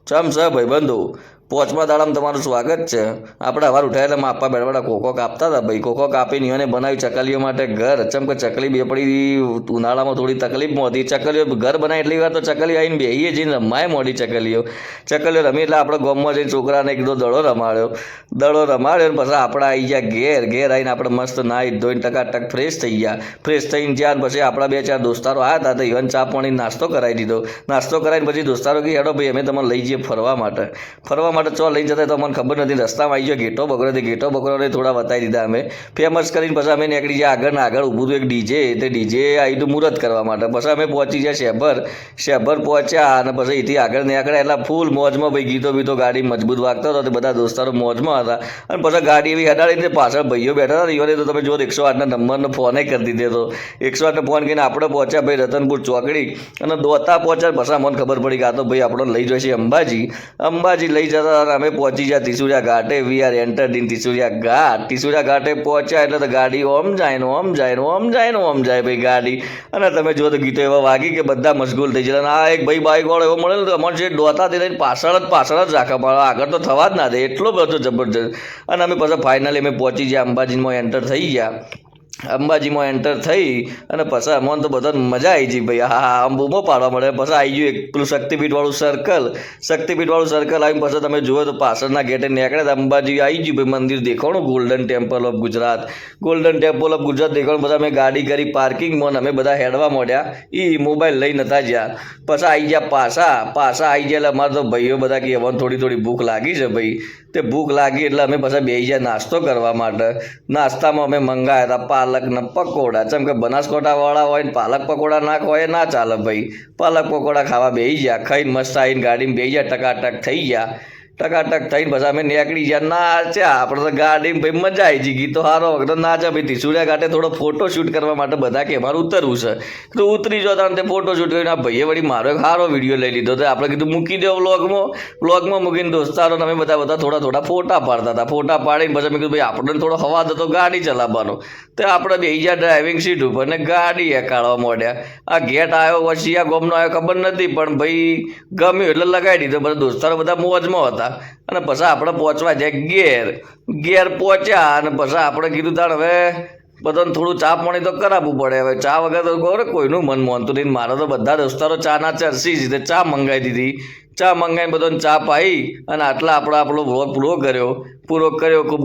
ચમ છે ભાઈબંધો, પોચમા દાડામાં તમારું સ્વાગત છે। આપણે હવાર ઉઠ્યા એટલે માપા બેડવાડા કોકો કાપતા હતા ભાઈ। કોકો કાપીને એને બનાવી ચકલીઓ માટે ઘર। ચમ કે ચકલી બેપડી ઉનાળામાં થોડી તકલીફમાં હતી। ચકલીઓ ઘર બનાવી એટલી વાર તો ચકલીઓ આવીને બેહીએ જઈને રમાય મોડી ચકલીઓ રમી એટલે આપણે ગામમાં જઈને છોકરાને કીધો દડો રમાડ્યો ને પછી આપણે આવી ગયા ઘેર આવીને આપણે મસ્ત નાહી ધોઈને ટકાટક ફ્રેશ થઈ ગયા। ફ્રેશ થઈને જ્યાં પછી આપણા બે ચાર દોસ્તારો આવ્યા હતા તો ઈવન ચા પાણી નાસ્તો કરાવી દીધો। નાસ્તો કરાવીને પછી દોસ્તારો કે હેડો ભાઈ અમે તમને લઈ જઈએ ફરવા માટે ચો લઈને જતા તો મને ખબર નથી। રસ્તામાં આવી ગયો ઘેટો બકરોને થોડા બતાવી દીધા અમે ફેમસ કરીને પછી અમે નીકળી ગયા આગળ ઊભું હતું એક ડીજે। તે ડીજે આવી હતું મુહૂર્ત કરવા માટે। પછી અમે પહોંચી ગયા શેભર પહોંચ્યા અને પછી અહીંથી આગળ નીકળ્યા એટલે ફૂલ મોજમાં ભાઈ ગીતો ગાડી મજબૂત વાગતો હતો। બધા દોસ્તારો મોજમાં હતા અને પછી ગાડી એવી હટાડીને પાછળ ભાઈઓ બેઠા હતા। ઈવને તો તમે જો 108ના નંબરનો ફોને કરી દીધો હતો। 108નો ફોન કરીને આપણે પહોંચ્યા ભાઈ રતનપુર ચોકડી અને દોતા પહોંચ્યા। પછી મને ખબર પડી કે આ તો ભાઈ આપણને લઈ જશે અંબાજી લઈ જતા અમે પહોંચી ગયા ત્રિશુળિયા ઘાટે। વી આર એન્ટર્ડ ઇન ત્રિશુળિયા ઘાટે પહોંચ્યા એટલે તો ગાડી ઓમ જાય ભાઈ ગાડી। અને તમે જો તો ગીતો એવા વાગી કે બધા મશગુલ થઈ જાય। આ એક ભાઈ બાઈક વાળો એવો મળે ને અમારે જે દોતાથી લઈને પાછળ જ રાખવા પડે, આગળ તો થવા જ ના દે, એટલો બધો જબરજસ્ત। અને અમે પછી ફાઇનલી અમે પહોંચી ગયા અંબાજીમાં એન્ટર થઈ ગયા। અંબાજીમાં એન્ટર થઈ અને પછી અમને તો બધા મજા આવી ગઈ ભાઈ। હા આમ બૂમો પાડવા મળે। પછી આવી ગયું એક પેલું શક્તિપીઠવાળું સર્કલ આવીને પછી તમે જુઓ તો પાછળના ગેટે નીકળ્યા અંબાજી આવી ગયું ભાઈ મંદિર દેખાણું ગોલ્ડન ટેમ્પલ ઓફ ગુજરાત દેખાણું। પછી અમે ગાડી કરી પાર્કિંગમાં અમે બધા હેડવા માંડ્યા। એ મોબાઈલ લઈ નતા જ્યાં પછી આવી ગયા પાછા આવી ગયા એટલે અમારે તો ભાઈઓ બધા કે અમને થોડી ભૂખ લાગી છે ભાઈ। તે ભૂખ લાગી એટલે અમે પછી બેસી ગયા નાસ્તો કરવા માટે। નાસ્તામાં અમે મંગાવ્યા હતા પાલકના પકોડા। ચમ કે બનાસકાંઠાવાળા હોય ને પાલક પકોડા ના હોય ના ચાલે ભાઈ। પાલક પકોડા ખાવા બેસી ગયા। ખાઈને મસ્ત આવીને ગાડીમાં બેસી ગયા ટકાટક થઈ ગયા। થઈને પછી અમે નીકળી ગયા નાચ્યા। આપણે તો ગાડીમાં ભાઈ મજા આવી ગઈ। ગીતો સારો વખત નાચ્યા ભાઈ। ત્રિશુળિયા ઘાટે થોડો ફોટો શૂટ કરવા માટે બધા કે અમારે ઉતરવું છે તો ઉતરી જતા તે ફોટો શૂટ કરીને આ ભાઈએ વળી મારો એક સારો વિડીયો લઈ લીધો તો આપણે કીધું મૂકી દો વ્લોગમાં મૂકીને દોસ્તારો અમે બધા થોડા ફોટા પાડતા હતા। ફોટા પાડીને પછી મેં કીધું ભાઈ આપણને થોડો હવા હતો ગાડી ચલાવવાનો તો આપણે બેસી ગયા ડ્રાઇવિંગ સીટ ઉપર ને ગાડી કાઢવા માંડ્યા। આ ગેટ આવ્યો પછી આ ગોમનો આવ્યો ખબર નથી પણ ભાઈ ગમ્યું એટલે લગાવી દીધો। બધા દોસ્તારો બધા મોજમાં હતા। અને પછી આપણે પહોંચવા જાય ઘેર પહોંચ્યા અને પછી આપણે કીધું તાણ હવે બધાને થોડું ચા પાણી તો કરાવવું પડે। હવે ચા વગર તો ખબર કોઈનું મન માનતું નહીં। મારા તો બધા દોસ્તારો ચાના ચરસી જ ચા મંગાવી દીધી। ચા મંગાવીને બધાને ચા પાઈ અને આટલા આપણો વ્લોગ પૂરો કર્યો ખૂબ